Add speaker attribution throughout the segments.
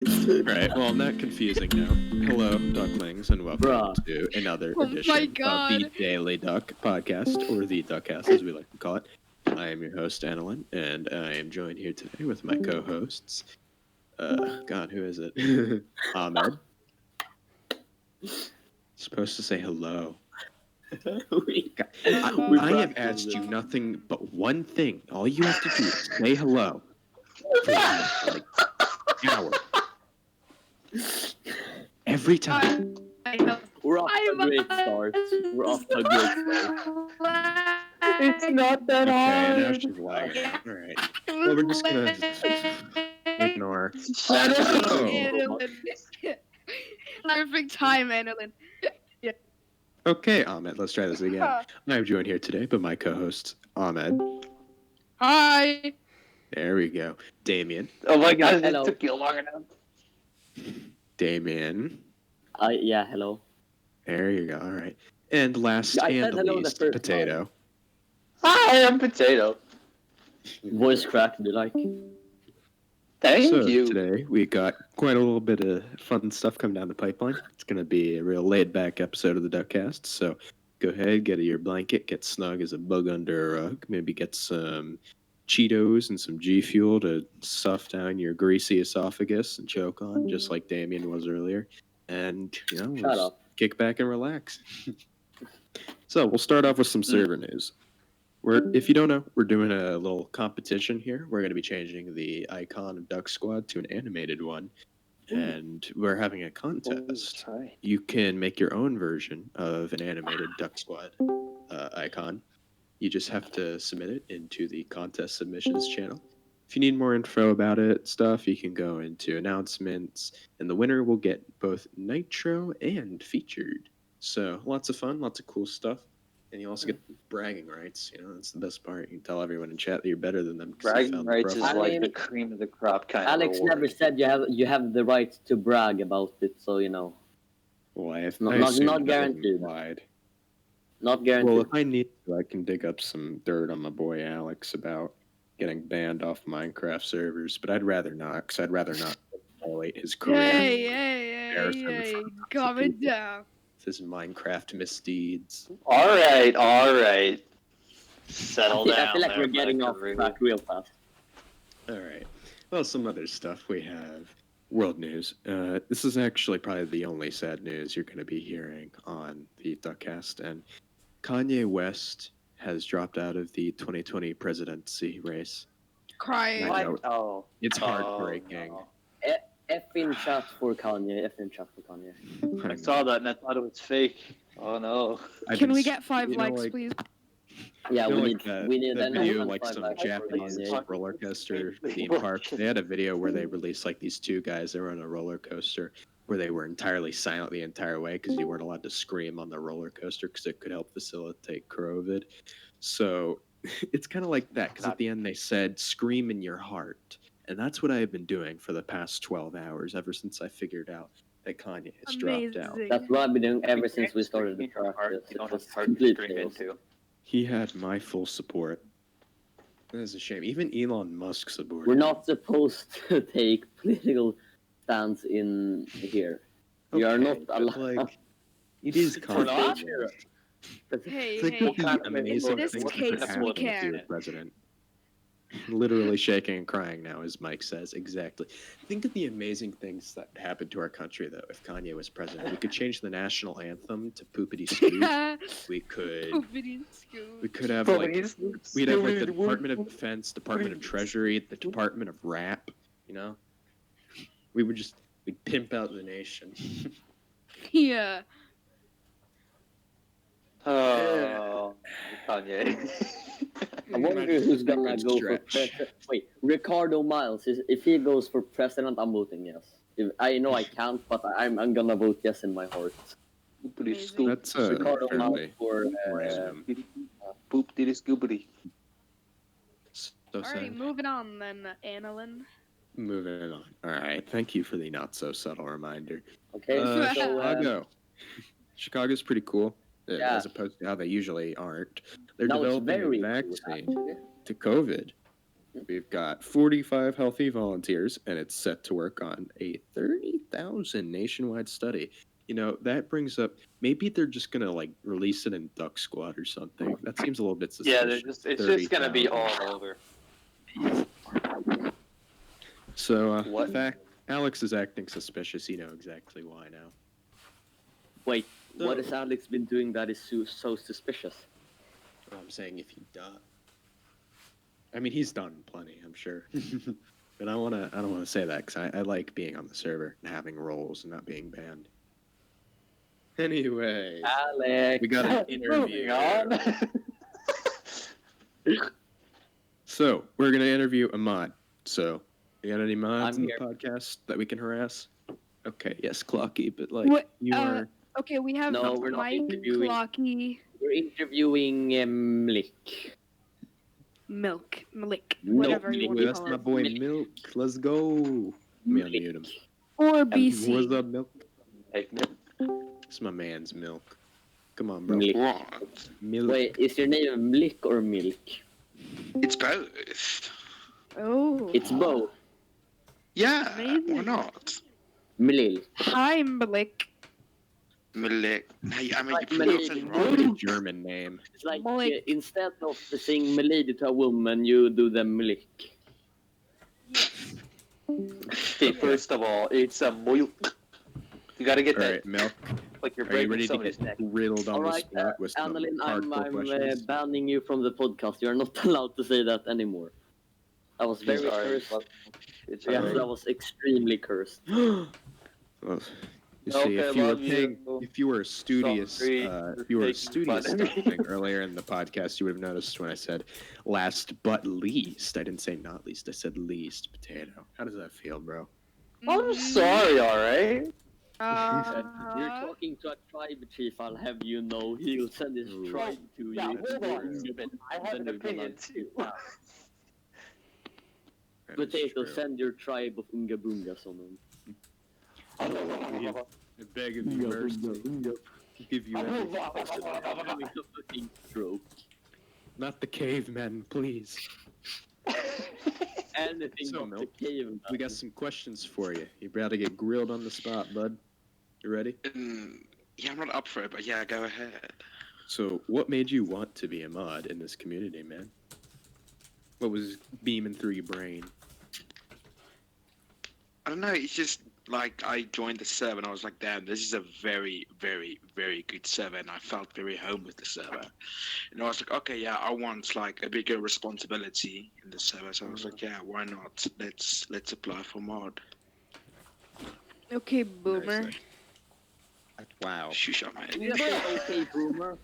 Speaker 1: Right, well, not confusing now. Hello, ducklings, and welcome
Speaker 2: Bruh.
Speaker 1: to another
Speaker 3: Oh my
Speaker 1: edition of the
Speaker 3: God.
Speaker 1: Daily Duck Podcast, or the Duckcast as we like to call it. I am your host, Annalyn, and I am joined here today with my co-hosts. God, who is it? Ahmed. Supposed to say hello.
Speaker 2: we,
Speaker 1: God,
Speaker 2: we
Speaker 1: I have
Speaker 2: practiced
Speaker 1: asked you
Speaker 2: it.
Speaker 1: nothing but one thing. All you have to do is say hello for like an hour. Every time.
Speaker 2: We're off to a great start. We're off to a great start. It's not that
Speaker 1: Okay, now
Speaker 2: hard.
Speaker 1: she's lagging out. All right. Well, we're just gonna ignore.
Speaker 2: Shut up.
Speaker 1: Oh.
Speaker 3: Perfect time, Annalyn.
Speaker 1: Okay, Ahmed, let's try this again. I'm joined here today by my co-host, Ahmed.
Speaker 3: Hi.
Speaker 1: There we go. Damien.
Speaker 4: Oh my god,
Speaker 2: Hello.
Speaker 4: it took you long enough.
Speaker 1: Damien.
Speaker 2: Yeah, hello.
Speaker 1: There you go. All right. And last
Speaker 2: I said
Speaker 1: and
Speaker 2: hello the
Speaker 1: least,
Speaker 2: first
Speaker 1: Potato.
Speaker 4: Hi, I'm Potato.
Speaker 2: Voice crack, do you like?
Speaker 4: Thank
Speaker 1: So
Speaker 4: you.
Speaker 1: today we got quite a little bit of fun stuff coming down the pipeline. It's going to be a real laid-back episode of the Duckcast. So go ahead, get your blanket, get snug as a bug under a rug. Maybe get some Cheetos and some G Fuel to stuff down your greasy esophagus and choke on, just like Damien was earlier. And we'll
Speaker 2: Shut
Speaker 1: just
Speaker 2: up.
Speaker 1: kick back and relax. So we'll start off with some server news. If you don't know, we're doing a little competition here. We're going to be changing the icon of Duck Squad to an animated one, and we're having a contest.
Speaker 4: Hi.
Speaker 1: You can make your own version of an animated Duck Squad icon. You just have to submit it into the contest submissions channel. If you need more info about it, you can go into announcements, and the winner will get both Nitro and featured. So lots of fun, lots of cool stuff. And you also get bragging rights. That's the best part. You can tell everyone in chat that you're better than them. 'cause you
Speaker 4: Bragging
Speaker 1: found the
Speaker 4: rights is
Speaker 1: profile.
Speaker 4: like
Speaker 2: mean,
Speaker 4: the cream of the crop kind
Speaker 2: Alex
Speaker 4: of reward.
Speaker 2: never said you have the right to brag about it, so
Speaker 1: Well, I
Speaker 2: Not-
Speaker 1: I
Speaker 2: not-
Speaker 1: assumed
Speaker 2: not
Speaker 1: that wasn't
Speaker 2: guaranteed.
Speaker 1: implied.
Speaker 2: not guaranteed.
Speaker 1: Well, if I need to, I can dig up some dirt on my boy Alex about getting banned off Minecraft servers, but I'd rather not, because I'd rather not violate his career.
Speaker 3: Hey,
Speaker 1: Embarrass him in front of
Speaker 3: calm
Speaker 1: people.
Speaker 3: it down.
Speaker 1: His Minecraft misdeeds.
Speaker 4: All right. Settle
Speaker 2: I
Speaker 4: down.
Speaker 2: feel like
Speaker 4: there,
Speaker 2: we're getting off
Speaker 4: Buckaroo.
Speaker 2: track real fast.
Speaker 1: All right. Well, some other stuff we have. World news. This is actually probably the only sad news you're going to be hearing on the Duckcast, and Kanye West has dropped out of the 2020 presidency race.
Speaker 3: Crying.
Speaker 1: I know.
Speaker 4: What? Oh.
Speaker 1: It's
Speaker 4: Oh,
Speaker 1: heartbreaking.
Speaker 4: no.
Speaker 2: F in chat for Kanye. F in chat for Kanye.
Speaker 4: I saw that and I thought it was fake. Oh no.
Speaker 3: Can we get 5 likes, please?
Speaker 2: Yeah,
Speaker 1: You know,
Speaker 2: we
Speaker 1: like
Speaker 2: need we need
Speaker 1: that
Speaker 2: another
Speaker 1: video,
Speaker 2: 5
Speaker 1: like some
Speaker 2: likes for
Speaker 1: Japanese
Speaker 2: Kanye.
Speaker 1: roller coaster theme park. They had a video where they released like these two guys that were on a roller coaster where they were entirely silent the entire way because you weren't allowed to scream on the roller coaster because it could help facilitate COVID. So it's kind of like that because at the end they said "scream in your heart," and that's what I have been doing for the past 12 hours ever since I figured out that Kanye has dropped out.
Speaker 3: Amazing.
Speaker 2: That's what I've been doing ever since we started the
Speaker 4: Scream in your
Speaker 2: track.
Speaker 4: heart,
Speaker 2: It's
Speaker 4: you don't
Speaker 2: just
Speaker 4: have heart to
Speaker 2: complete
Speaker 4: scream
Speaker 2: chaos.
Speaker 4: into.
Speaker 1: He had my full support. That is a shame. Even Elon Musk supported.
Speaker 2: We're
Speaker 1: him.
Speaker 2: not supposed to take political stance in here. We are not
Speaker 1: but,
Speaker 2: allowed.
Speaker 1: like, it is
Speaker 4: We're not?
Speaker 1: Kanye.
Speaker 3: Hey,
Speaker 1: Think of the amazing
Speaker 3: this
Speaker 1: things that
Speaker 3: case,
Speaker 1: could
Speaker 3: we
Speaker 1: happen if you
Speaker 3: can.
Speaker 1: were president. Literally shaking and crying now, as Mike says. Exactly. Think of the amazing things that happened to our country, though, if Kanye was president. We could change the national anthem to Poopity Scoot. We could. We could have like we'd have like the Department of Defense, Department of Treasury, the Department of Rap. We'd pimp out the nation.
Speaker 3: Yeah.
Speaker 4: Oh, Kanye.
Speaker 2: I wonder who's gonna
Speaker 1: Good
Speaker 2: go for
Speaker 1: stretch.
Speaker 2: president. Wait, Ricardo Miles. If he goes for president, I'm voting yes. I know I can't, but I'm gonna vote yes in my heart.
Speaker 4: Poopity
Speaker 3: Amazing.
Speaker 4: scoop.
Speaker 1: That's
Speaker 2: Ricardo Miles
Speaker 1: fairly
Speaker 2: for
Speaker 1: random.
Speaker 4: Poop diddy scoopity.
Speaker 1: So
Speaker 3: Alright,
Speaker 1: sad.
Speaker 3: moving on then, Annalyn.
Speaker 1: Moving on. All right. Thank you for the not so subtle reminder.
Speaker 2: okay. So
Speaker 1: Chicago. Chicago's pretty cool,
Speaker 2: Yeah.
Speaker 1: as opposed to how they usually aren't. They're
Speaker 2: now it's
Speaker 1: developing
Speaker 2: very
Speaker 1: a
Speaker 2: cool,
Speaker 1: vaccine
Speaker 2: actually.
Speaker 1: to COVID. We've got 45 healthy volunteers, and it's set to work on a 30,000 nationwide study. You know, that brings up maybe they're just gonna like release it in Duck Squad or something. That seems a little bit suspicious.
Speaker 4: Yeah, it's just gonna be
Speaker 1: 30,000.
Speaker 4: all over.
Speaker 1: So,
Speaker 4: What?
Speaker 1: in fact, Alex is acting suspicious. You know exactly why now.
Speaker 2: Wait, what
Speaker 1: So-
Speaker 2: has Alex been doing that is so suspicious?
Speaker 1: I'm saying if he done. I mean, he's done plenty, I'm sure. But I don't wanna say that because I like being on the server and having roles and not being banned. Anyway,
Speaker 2: Alex!
Speaker 1: we got an interview.
Speaker 4: Moving on.
Speaker 1: So we're gonna interview a mod. So you got any mods
Speaker 2: I'm
Speaker 1: in the
Speaker 2: here.
Speaker 1: podcast that we can harass? Okay, yes, Clocky, but like
Speaker 3: What,
Speaker 1: you
Speaker 3: uh,
Speaker 1: are.
Speaker 3: Okay, we have
Speaker 2: No, we're not
Speaker 3: Mike,
Speaker 2: interviewing.
Speaker 3: Clocky,
Speaker 2: We're interviewing Mlik.
Speaker 3: Milk, Malik,
Speaker 2: Milk,
Speaker 3: whatever you
Speaker 2: Milk.
Speaker 3: want
Speaker 1: Well,
Speaker 3: to
Speaker 1: that's
Speaker 3: call
Speaker 1: my
Speaker 3: it.
Speaker 1: boy
Speaker 2: Milk.
Speaker 1: Milk. Let's go. Let me unmute him.
Speaker 3: Or
Speaker 1: What's
Speaker 3: BC.
Speaker 1: up, Milk?
Speaker 4: Hey,
Speaker 1: It's my man's Milk. Come on, bro.
Speaker 2: Milk.
Speaker 5: What?
Speaker 1: Milk.
Speaker 2: Wait, is your name Mlik or Milk?
Speaker 5: It's both.
Speaker 3: Oh.
Speaker 2: It's both.
Speaker 5: Yeah, why
Speaker 3: Amazing.
Speaker 5: not?
Speaker 2: Mlil.
Speaker 3: Hi, Malik.
Speaker 5: Malik. Hey, I mean,
Speaker 2: Like
Speaker 5: you pronounce
Speaker 2: Malik.
Speaker 5: it
Speaker 1: What a
Speaker 5: wrong.
Speaker 1: German name.
Speaker 2: It's like
Speaker 3: Malik.
Speaker 2: instead of saying milady to a woman, you do the Mlik.
Speaker 4: Okay, first of all, it's a milk. You gotta get
Speaker 1: All
Speaker 4: that
Speaker 1: right, Milk.
Speaker 4: like you're
Speaker 1: Are you
Speaker 4: breaking
Speaker 1: ready to
Speaker 4: somebody's
Speaker 1: get
Speaker 4: neck.
Speaker 1: riddled on the
Speaker 2: Alright,
Speaker 1: spot with some
Speaker 2: Annalyn,
Speaker 1: hardcore
Speaker 2: I'm
Speaker 1: questions?
Speaker 2: banning you from the podcast. You're not allowed to say that anymore. I was very
Speaker 4: Sorry,
Speaker 2: cursed.
Speaker 4: but it's
Speaker 2: Yes,
Speaker 4: alright.
Speaker 2: I was extremely cursed.
Speaker 1: Well, you see,
Speaker 4: Okay, love you.
Speaker 1: if you were studious,
Speaker 4: Sorry,
Speaker 1: if you were
Speaker 4: making
Speaker 1: studious
Speaker 4: fun of me.
Speaker 1: studying earlier in the podcast, you would have noticed when I said last but least, I didn't say not least. I said least potato. How does that feel, bro?
Speaker 4: I'm sorry, alright?
Speaker 2: You're talking to a tribe chief, I'll have you know. He'll send his
Speaker 1: Ooh.
Speaker 2: tribe to
Speaker 4: Yeah,
Speaker 2: you.
Speaker 4: hold on, stupid. I have
Speaker 2: Then
Speaker 4: an
Speaker 2: you're gonna-
Speaker 4: opinion too.
Speaker 1: That is
Speaker 2: Potato,
Speaker 1: true.
Speaker 2: send your tribe of Unga Bungas on him.
Speaker 1: I beg of you, mercy. Give you everything.
Speaker 2: Having a fucking stroke.
Speaker 1: Not the cavemen, please.
Speaker 2: Anything
Speaker 1: So,
Speaker 2: but the
Speaker 1: Milk,
Speaker 2: cave.
Speaker 1: We got some questions for you. You about to get grilled on the spot, bud. You ready?
Speaker 5: Yeah, I'm not up for it, but yeah, go ahead.
Speaker 1: So, what made you want to be a mod in this community, man? What was beaming through your brain?
Speaker 5: I don't know, it's just like I joined the server and I was like, damn, this is a very, very, very good server, and I felt very home with the server. And I was like, okay, yeah, I want like a bigger responsibility in the server. So I was like, yeah, why not? Let's apply for mod.
Speaker 3: Okay, boomer.
Speaker 1: Nice. Wow.
Speaker 5: Shush up, man.
Speaker 2: You say okay, boomer.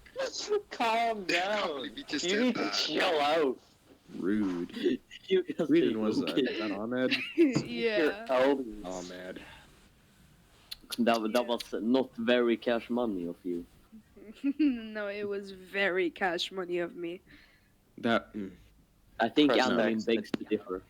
Speaker 4: Calm
Speaker 5: I can't
Speaker 4: down.
Speaker 5: believe you just
Speaker 4: You
Speaker 5: said
Speaker 4: need to
Speaker 5: that.
Speaker 4: chill out.
Speaker 1: Rude.
Speaker 2: You can
Speaker 1: Who
Speaker 2: say
Speaker 1: even was that?
Speaker 2: okay.
Speaker 1: Is that Ahmed?
Speaker 3: Yeah.
Speaker 4: Your elders.
Speaker 1: Ahmed.
Speaker 2: That was not very cash money of you.
Speaker 3: No, it was very cash money of me.
Speaker 1: That.
Speaker 2: I think
Speaker 4: Press
Speaker 2: Annalyn
Speaker 4: next.
Speaker 2: begs to differ.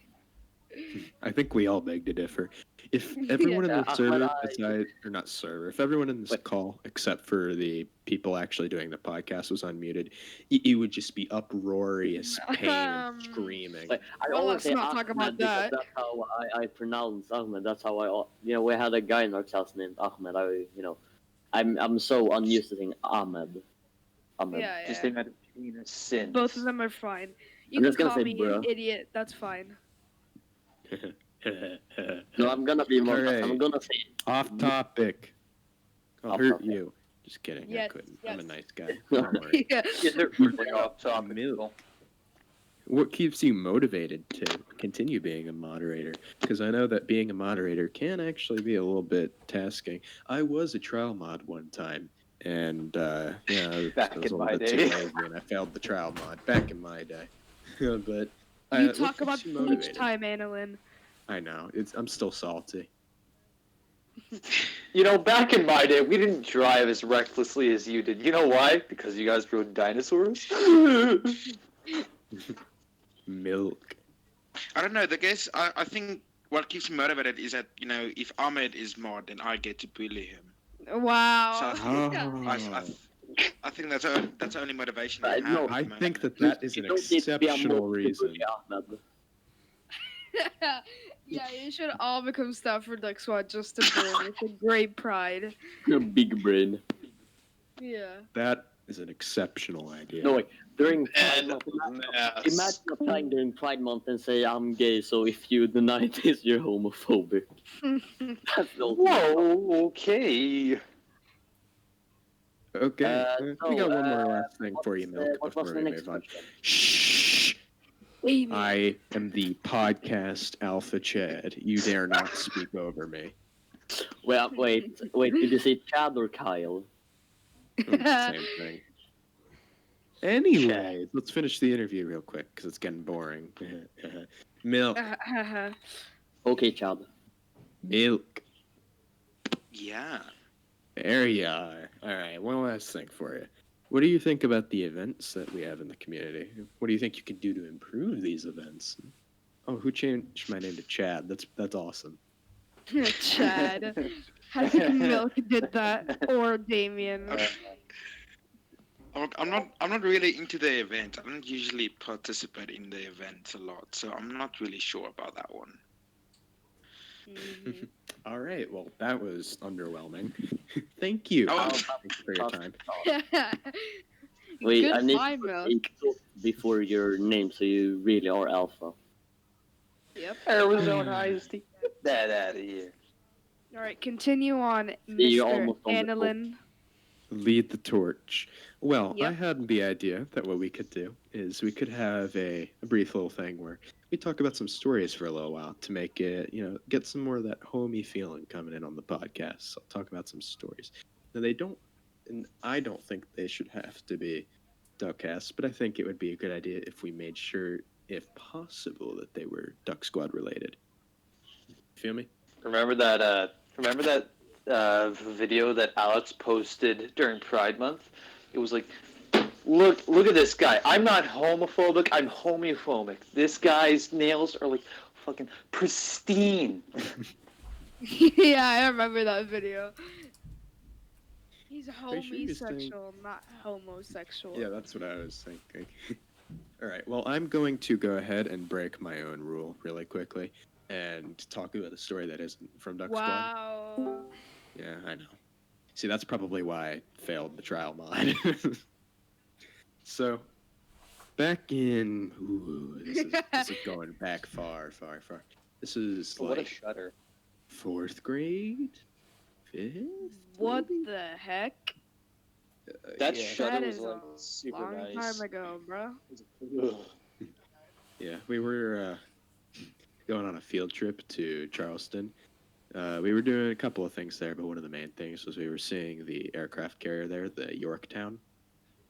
Speaker 1: I think we all beg to differ. If everyone in
Speaker 2: Yeah,
Speaker 1: the server
Speaker 2: but I-
Speaker 1: besides, or not server, if everyone in this
Speaker 2: Wait.
Speaker 1: call, except for the people actually doing the podcast, was unmuted, it would just be uproarious pain and screaming.
Speaker 2: Like, I
Speaker 3: Well,
Speaker 2: always
Speaker 3: let's
Speaker 2: say
Speaker 3: not talk
Speaker 2: Ahmed
Speaker 3: about
Speaker 2: because
Speaker 3: that.
Speaker 2: that's how I pronounce Ahmed. That's how we had a guy in our class named Ahmed. I'm so unused to saying Ahmed. Ahmed.
Speaker 3: Yeah,
Speaker 4: Just
Speaker 3: yeah.
Speaker 4: imagine penis sin.
Speaker 3: Both of them are fine. You
Speaker 2: I'm
Speaker 3: can
Speaker 2: just gonna
Speaker 3: call
Speaker 2: say
Speaker 3: me
Speaker 2: bro.
Speaker 3: an idiot. That's fine.
Speaker 2: No, I'm gonna be more.
Speaker 1: Alright.
Speaker 2: I'm gonna say
Speaker 1: Off topic. I'll
Speaker 2: Off
Speaker 1: hurt
Speaker 2: topic.
Speaker 1: you. Just kidding. I
Speaker 3: Yes,
Speaker 1: couldn't. I'm a
Speaker 3: yes.
Speaker 1: nice guy. Don't worry.
Speaker 3: Yeah.
Speaker 4: We're off topic.
Speaker 1: Milk. What keeps you motivated to continue being a moderator? Because I know that being a moderator can actually be a little bit tasking. I was a trial mod one time, and yeah, I
Speaker 4: Back
Speaker 1: was a
Speaker 4: in
Speaker 1: little
Speaker 4: my
Speaker 1: bit too
Speaker 4: day.
Speaker 1: lazy, and I failed the trial mod back in my day. But
Speaker 3: You
Speaker 1: what
Speaker 3: talk
Speaker 1: keeps
Speaker 3: about
Speaker 1: you
Speaker 3: lunch
Speaker 1: motivated?
Speaker 3: time, Annalyn.
Speaker 1: I know. I'm still salty.
Speaker 4: You know, back in my day, we didn't drive as recklessly as you did. You know why? Because you guys rode dinosaurs.
Speaker 1: Milk.
Speaker 5: I don't know. I think what keeps me motivated is that if Ahmed is mod, then I get to bully him.
Speaker 3: Wow.
Speaker 5: So I think that's the only motivation I
Speaker 2: I
Speaker 5: have.
Speaker 2: know.
Speaker 5: at the
Speaker 1: I
Speaker 5: moment.
Speaker 1: think that is
Speaker 2: You
Speaker 1: an
Speaker 2: don't need to be a
Speaker 1: exceptional
Speaker 2: mod to
Speaker 1: reason.
Speaker 2: bully Ahmed.
Speaker 3: Yeah, you should all become staff for Duck Squad just to burn with a great pride.
Speaker 2: Your big brain.
Speaker 3: Yeah.
Speaker 1: That is an exceptional idea.
Speaker 2: No, wait. During Pride
Speaker 5: And
Speaker 2: Month,
Speaker 5: mass.
Speaker 2: imagine applying during Pride Month and say I'm gay, so if you deny this, you're homophobic. That's the ultimate.
Speaker 4: Whoa, okay.
Speaker 1: Okay, we
Speaker 2: so,
Speaker 1: got one more last thing for you,
Speaker 2: What's,
Speaker 1: Milk,
Speaker 2: what was
Speaker 1: before
Speaker 2: the
Speaker 1: we
Speaker 2: next
Speaker 1: move on.
Speaker 2: question?
Speaker 1: Shh!
Speaker 3: Damien.
Speaker 1: I am the podcast Alpha Chad. You dare not speak over me.
Speaker 2: Well, wait. Did you say Chad or Kyle?
Speaker 1: Same thing. Anyways, let's finish the interview real quick because it's getting boring. Milk.
Speaker 2: Okay, Chad.
Speaker 1: Milk.
Speaker 5: Yeah.
Speaker 1: There you are. All right, one last thing for you. What do you think about the events that we have in the community? What do you think you could do to improve these events? Oh, who changed my name to Chad? That's awesome.
Speaker 3: Chad. I think Milk did that. Or Damien.
Speaker 5: I'm not really into the event. I don't usually participate in the events a lot, so I'm not really sure about that one.
Speaker 3: Mhm.
Speaker 1: All right, well, that was underwhelming. Thank you.
Speaker 5: Oh,
Speaker 1: Thanks for your time.
Speaker 2: Wait, I need
Speaker 3: Goodbye,
Speaker 2: to
Speaker 3: Milk.
Speaker 2: take before your name, so you really are alpha.
Speaker 3: Yep.
Speaker 4: Arizona Ice Tea. Get that out of here.
Speaker 3: All right, continue on,
Speaker 2: you're
Speaker 3: Mr.
Speaker 2: almost on the top.
Speaker 3: Annalyn.
Speaker 1: Lead the torch. Well, I
Speaker 3: Yep.
Speaker 1: had the idea that what we could do is we could have a brief little thing where we talk about some stories for a little while to make it, get some more of that homey feeling coming in on the podcast. So I'll talk about some stories. Now, I don't think they should have to be Duckcasts, but I think it would be a good idea if we made sure, if possible, that they were Duck Squad related. Feel me?
Speaker 4: Remember that video that Alex posted during Pride Month? It was like, look at this guy. I'm not homophobic. I'm homophobic. This guy's nails are like fucking pristine.
Speaker 3: Yeah, I remember that video. He's
Speaker 1: Are you sure you're saying-
Speaker 3: homosexual, not homosexual.
Speaker 1: Yeah, that's what I was thinking. All right, well, I'm going to go ahead and break my own rule really quickly and talk about a story that isn't from Duck Squad.
Speaker 3: Wow.
Speaker 1: Yeah, I know. See, that's probably why I failed the trial mod. So, back in... Ooh, this is going back far. This is
Speaker 4: What a
Speaker 1: like
Speaker 4: shudder.
Speaker 1: 4th grade? 5th?
Speaker 3: What
Speaker 1: maybe?
Speaker 3: the heck?
Speaker 4: That
Speaker 1: yeah.
Speaker 4: shudder
Speaker 3: That
Speaker 4: was
Speaker 3: is
Speaker 4: like
Speaker 3: a
Speaker 4: super
Speaker 3: long
Speaker 4: nice.
Speaker 3: time ago, bro.
Speaker 4: Ugh.
Speaker 1: Yeah, we were going on a field trip to Charleston. We were doing a couple of things there, but one of the main things was we were seeing the aircraft carrier there, the Yorktown.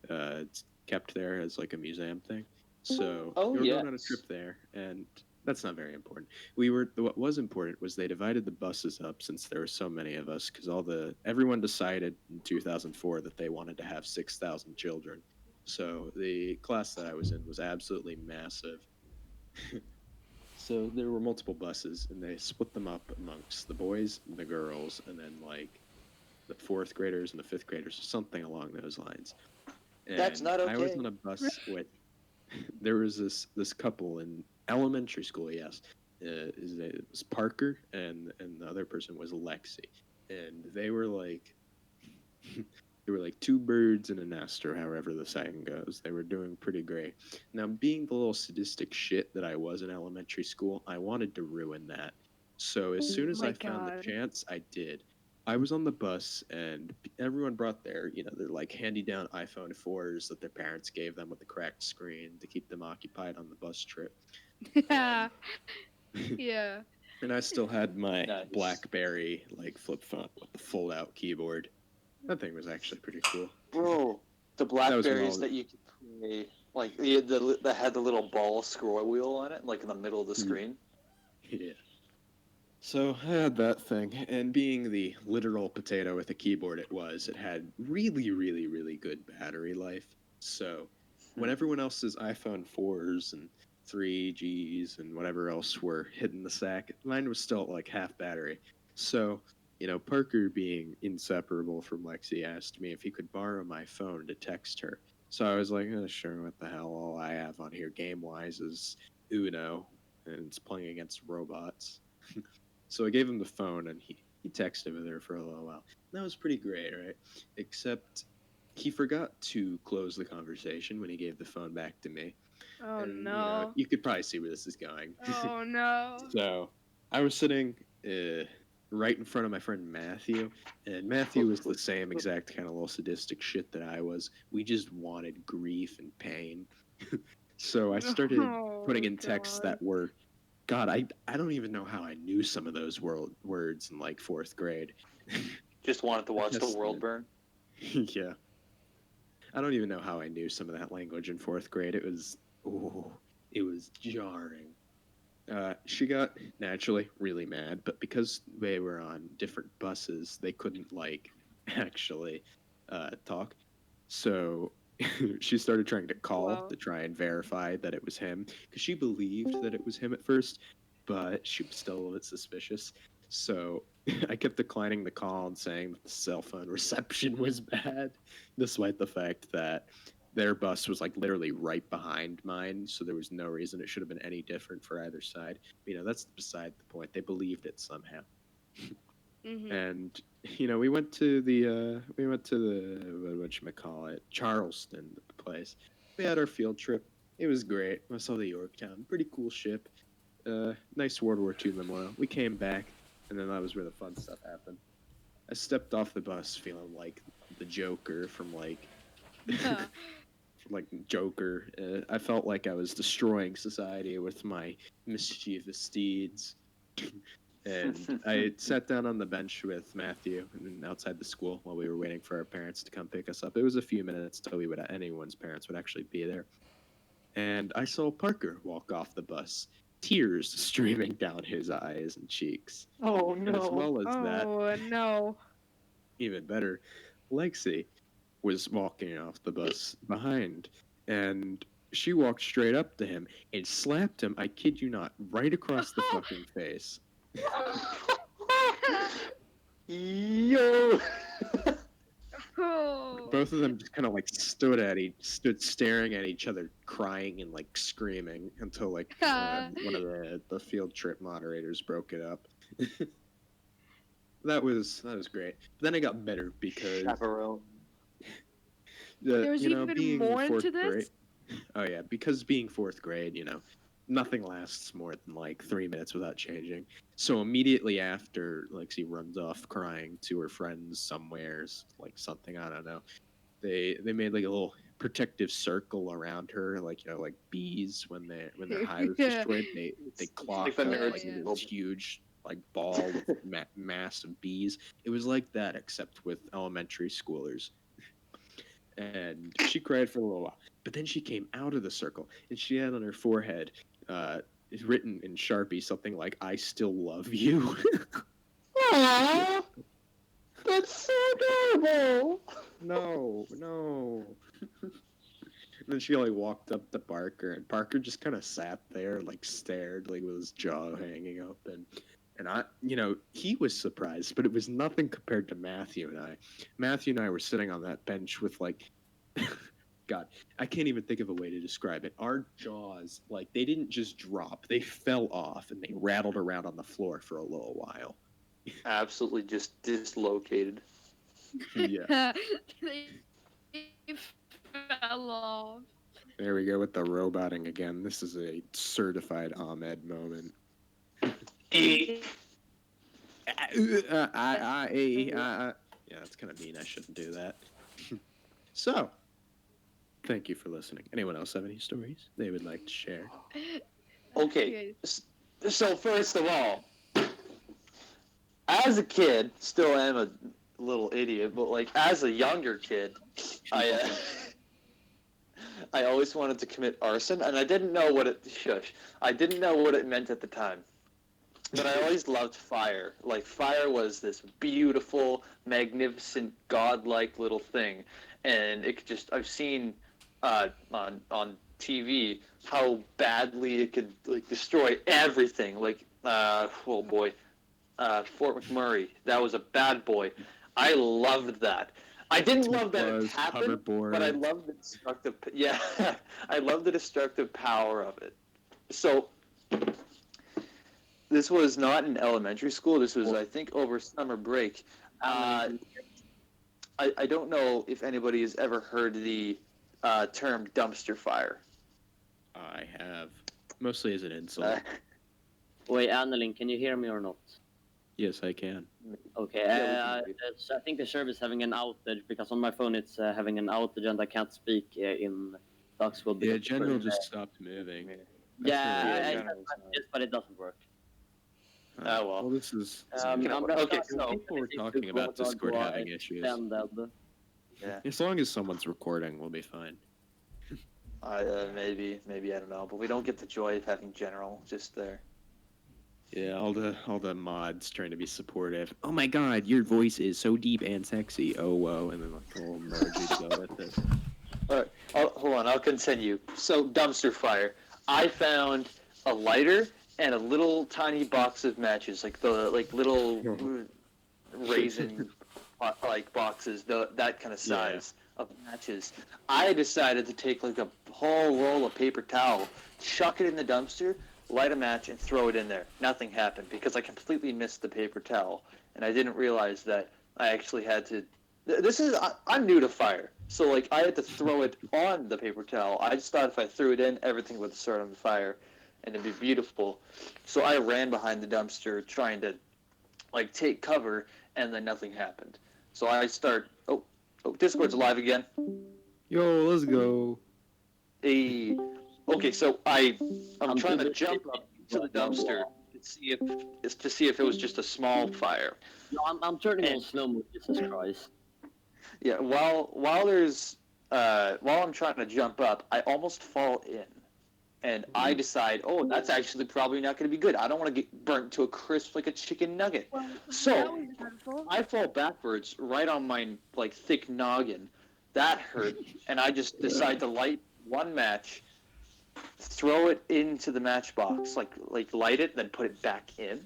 Speaker 1: It's kept there as like a museum thing. So
Speaker 4: Oh,
Speaker 1: we were going on a
Speaker 4: yes.
Speaker 1: trip there, and that's not very important. What was important was they divided the buses up since there were so many of us, because everyone decided in 2004 that they wanted to have 6,000 children. So the class that I was in was absolutely massive. So there were multiple buses, and they split them up amongst the boys and the girls, and then like the 4th graders and the 5th graders, something along those lines. And
Speaker 4: That's not
Speaker 1: I was
Speaker 4: okay.
Speaker 1: on a bus with. There was this couple in elementary school. Yes, it was Parker, and the other person was Lexi, and they were like. They were like two birds in a nest, or however the saying goes. They were doing pretty great. Now, being the little sadistic shit that I was in elementary school, I wanted to ruin that. So as soon as
Speaker 3: my
Speaker 1: I found the
Speaker 3: God.
Speaker 1: chance, I did. I was on the bus, and everyone brought their like handy-down iPhone 4s that their parents gave them with the cracked screen to keep them occupied on the bus trip.
Speaker 3: Yeah. Yeah.
Speaker 1: And I still had my
Speaker 4: Nice.
Speaker 1: BlackBerry like flip phone with the fold-out keyboard. That thing was actually pretty cool.
Speaker 4: Bro, the
Speaker 1: was
Speaker 4: Blackberries
Speaker 1: all-
Speaker 4: that you could play, like that had the little ball scroll wheel on it, like in the middle of the screen.
Speaker 1: Yeah. So I had that thing, and being the literal potato with a keyboard it had really, really, really good battery life. So when everyone else's iPhone 4s and 3Gs and whatever else were hitting the sack, mine was still at like half battery. So, Parker being inseparable from Lexi asked me if he could borrow my phone to text her. So I was like, sure, what the hell? All I have on here game-wise is Uno. and it's playing against robots. So I gave him the phone, and he texted with her for a little while. That was pretty great, right? Except he forgot to close the conversation when he gave the phone back to me.
Speaker 3: Oh
Speaker 1: And,
Speaker 3: no.
Speaker 1: you could probably see where this is going.
Speaker 3: Oh no.
Speaker 1: So I was sitting right in front of my friend Matthew, and Matthew was the same exact kind of little sadistic shit that I was. We just wanted grief and pain. So I started
Speaker 3: Oh,
Speaker 1: putting in texts
Speaker 3: God.
Speaker 1: that were, God, I don't even know how I knew some of those words in like 4th grade.
Speaker 4: Just wanted to watch the
Speaker 1: Yes,
Speaker 4: world
Speaker 1: man.
Speaker 4: burn.
Speaker 1: Yeah. I don't even know how I knew some of that language in 4th grade. It was jarring. She got naturally really mad, but because they were on different buses, they couldn't like actually talk. So she started trying to call
Speaker 3: Wow.
Speaker 1: to try and verify that it was him, because she believed that it was him at first, but she was still a bit suspicious. So I kept declining the call and saying that the cell phone reception was bad, despite the fact that their bus was like literally right behind mine, so there was no reason it should have been any different for either side. That's beside the point. They believed it somehow.
Speaker 3: Mhm.
Speaker 1: And we went to the whatchamacallit, Charleston, the place. We had our field trip. It was great. I saw the Yorktown, pretty cool ship. Nice World War II memorial. We came back, and then that was where the fun stuff happened. I stepped off the bus feeling like the Joker from like Joker. I felt like I was destroying society with my mischievous deeds. And I sat down on the bench with Matthew and outside the school while we were waiting for our parents to come pick us up. It was a few minutes till anyone's parents would actually be there. And I saw Parker walk off the bus, tears streaming down his eyes and cheeks.
Speaker 4: Oh
Speaker 1: And as well as that,
Speaker 3: Oh no.
Speaker 1: even better, Lexi was walking off the bus behind, and she walked straight up to him and slapped him, I kid you not, right across the fucking face.
Speaker 4: Yo.
Speaker 3: Oh.
Speaker 1: Both of them just kind of like stood staring at each other, crying and like screaming until like one of the field trip moderators broke it up. That was great. But then it got better because
Speaker 4: Chaperone.
Speaker 3: There's even
Speaker 1: being
Speaker 3: more into
Speaker 1: 4th
Speaker 3: this?
Speaker 1: grade. Oh yeah, because being 4th grade, nothing lasts more than like 3 minutes without changing. So immediately after Lexi runs off crying to her friends somewheres, like something, I don't know, they made like a little protective circle around her, like like bees when their hive is
Speaker 3: Yeah.
Speaker 1: destroyed, they clock
Speaker 4: Like the
Speaker 1: up
Speaker 3: nerds
Speaker 1: like
Speaker 3: in
Speaker 1: this huge like ball with mass of bees. It was like that except with elementary schoolers. And she cried for a little while, but then she came out of the circle and she had on her forehead written in Sharpie something like "I still love you."
Speaker 4: Aww. That's so adorable.
Speaker 1: No. And then she like walked up to Parker, and Parker just kind of sat there, like stared, like with his jaw hanging open. And I, he was surprised, but it was nothing compared to Matthew and I. Matthew and I were sitting on that bench with like, God, I can't even think of a way to describe it. Our jaws, like, they didn't just drop; they fell off and they rattled around on the floor for a little while.
Speaker 4: Absolutely just dislocated.
Speaker 1: Yeah.
Speaker 3: They fell off.
Speaker 1: There we go with the roboting again. This is a certified Ahmed moment. Yeah, that's kind of mean. I shouldn't do that. So, thank you for listening. Anyone else have any stories they would like to share?
Speaker 4: Okay, so first of all, as a kid, still am a little idiot, but like as a younger kid, I always wanted to commit arson, and I didn't know what it meant at the time. But I always loved fire. Like, fire was this beautiful, magnificent, godlike little thing. And I've seen on TV how badly it could, like, destroy everything. Like, oh boy, Fort McMurray. That was a bad boy. I loved that. I didn't love that it happened, but I loved the destructive. Yeah, I love the destructive power of it. So, This was not in elementary school. This was, I think, over summer break. I don't know if anybody has ever heard the term dumpster fire.
Speaker 1: I have. Mostly as an insult.
Speaker 2: Wait, Annalyn, can you hear me or not?
Speaker 1: Yes, I can.
Speaker 2: Okay,
Speaker 4: Yeah, we can
Speaker 2: I think the server is having an outage because on my phone it's having an outage and I can't speak in Dark Squad.
Speaker 1: Yeah,
Speaker 2: because
Speaker 1: General just stopped moving.
Speaker 2: yeah,
Speaker 4: General's
Speaker 2: but it doesn't work.
Speaker 4: Oh, well.
Speaker 1: This is.
Speaker 4: Okay,
Speaker 2: Okay,
Speaker 4: so
Speaker 1: people were talking about Discord having issues.
Speaker 4: Yeah.
Speaker 1: As long as someone's recording, we'll be fine.
Speaker 4: Maybe I don't know, but we don't get the joy of having General just there.
Speaker 1: Yeah, all the mods trying to be supportive. Oh my God, your voice is so deep and sexy. Oh whoa, and then like a little emoji to go with this.
Speaker 4: All right, hold on, I'll continue. So dumpster fire. I found a lighter and a little tiny box of matches, like the little raisin like boxes, that kind of size of matches. I decided to take like a whole roll of paper towel, chuck it in the dumpster, light a match, and throw it in there. Nothing happened because I completely missed the paper towel, and I didn't realize that I actually had to. I'm new to fire, so like I had to throw it on the paper towel. I just thought if I threw it in, everything would start on fire, and it'd be beautiful. So I ran behind the dumpster trying to like take cover, and then nothing happened. So I start. Oh, Discord's alive again.
Speaker 1: Yo, let's go.
Speaker 4: Okay, so I'm trying to jump up to the dumpster to see if it was just a small fire.
Speaker 2: No, I'm turning on slow mo. Jesus Christ.
Speaker 4: Yeah, while I'm trying to jump up, I almost fall in, and I decide, oh, that's actually probably not going to be good. I don't want to get burnt to a crisp like a chicken nugget.
Speaker 3: Well,
Speaker 4: So,
Speaker 3: that was dreadful.
Speaker 4: I fall backwards right on my like thick noggin. That hurt, and I just decide to light one match, throw it into the matchbox, like light it, then put it back in,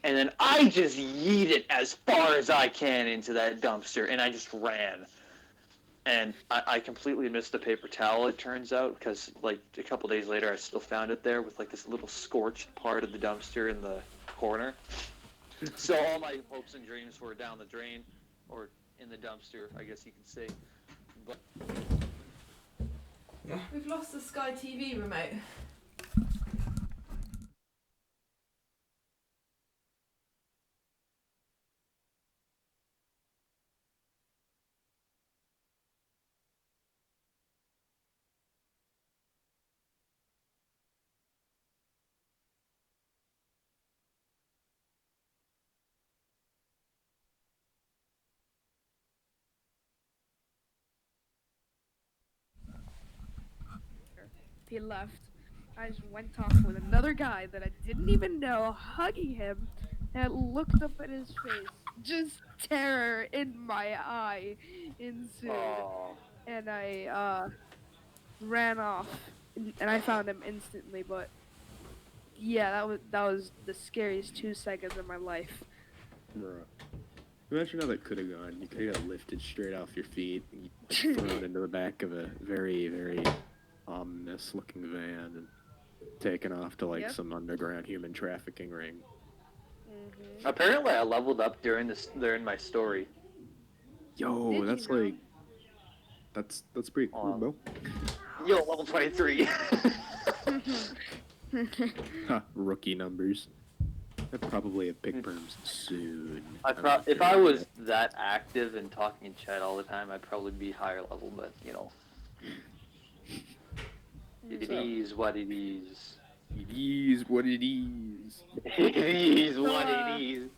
Speaker 4: and then I just yeet it as far as I can into that dumpster, and I just ran. And I completely missed the paper towel, it turns out, because like a couple days later I still found it there with like this little scorched part of the dumpster in the corner. So all my hopes and dreams were down the drain, or in the dumpster, I guess you can say. But
Speaker 6: We've lost the Sky TV remote.
Speaker 3: He left. I just went off with another guy that I didn't even know, hugging him, and I looked up at his face. Just terror in my eye ensued.
Speaker 4: oh,
Speaker 3: And I ran off, and I found him instantly. But yeah, that was the scariest 2 seconds of my life.
Speaker 1: Bruh. Imagine how that could have gone. You could have got lifted straight off your feet and like, thrown into the back of a very, very ominous looking van and taken off to like
Speaker 3: Yep.
Speaker 1: some underground human trafficking ring.
Speaker 3: Mm-hmm.
Speaker 4: apparently I leveled up during my story.
Speaker 1: Yo,
Speaker 3: Did you
Speaker 1: that's
Speaker 3: now?
Speaker 1: like that's pretty cool, bro.
Speaker 4: Yo, level 23.
Speaker 1: Huh, rookie numbers. I probably have pick perms soon.
Speaker 4: If I was that active and talking in chat all the time, I'd probably be higher level, but you know. It is what it is.
Speaker 1: It is what it is.
Speaker 4: It is what
Speaker 3: So,
Speaker 4: it is.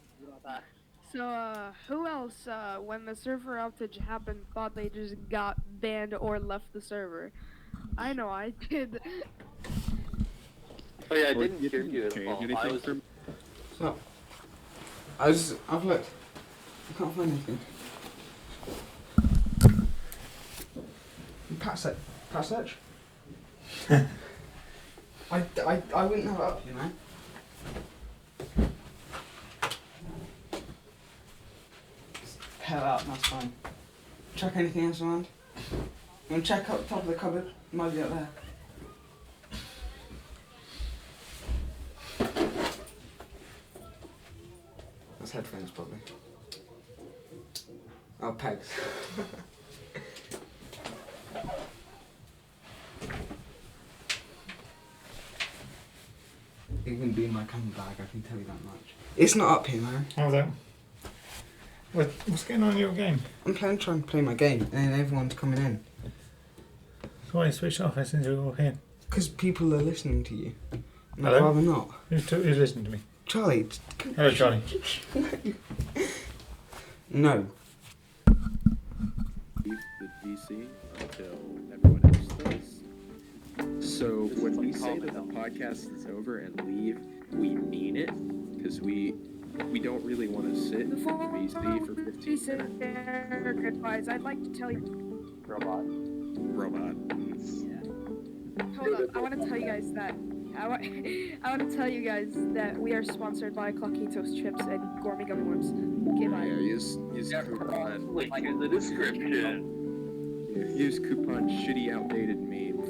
Speaker 3: So, who else, when the server outage happened, thought they just got banned or left the server? I know I did.
Speaker 4: Oh yeah, I
Speaker 1: Well,
Speaker 4: didn't
Speaker 1: you
Speaker 4: hear
Speaker 1: didn't
Speaker 4: you at
Speaker 1: change
Speaker 4: all.
Speaker 1: anything
Speaker 4: I was
Speaker 1: from-
Speaker 7: So, I've looked. I can't find anything. Pat search? I wouldn't have it up, you know. Hell out, that's fine. Check anything else around. You want to check up top of the cupboard? Might be up there. headphones, probably. Oh, pegs. It wouldn't be in my camera bag, I can tell you that much. It's not up here, man.
Speaker 8: How's that? What's going on in your game?
Speaker 7: I'm trying to play my game, and then everyone's coming in.
Speaker 8: So why you switch off as soon as you walk in?
Speaker 7: Because people are listening to you. And I'd
Speaker 8: Hello?
Speaker 7: rather not.
Speaker 8: Who's listening to me?
Speaker 7: Charlie.
Speaker 8: Hello, Charlie.
Speaker 7: No.
Speaker 1: Leave the DC until everyone else does. So when we say that the podcast is over and leave, we mean it, because we don't really want to sit in the
Speaker 3: Before
Speaker 1: VC for
Speaker 3: we
Speaker 1: 15
Speaker 3: say
Speaker 1: minutes.
Speaker 3: their goodbyes, I'd like to tell you.
Speaker 2: Robot.
Speaker 1: Robot.
Speaker 3: Hold up, I want to tell you guys that. I want to tell you guys that we are sponsored by Clockitos Chips and Gourmet Gummy Worms. Okay, bye.
Speaker 1: Yeah, use coupon.
Speaker 4: Link in the description.
Speaker 1: Use coupon shitty outdated meme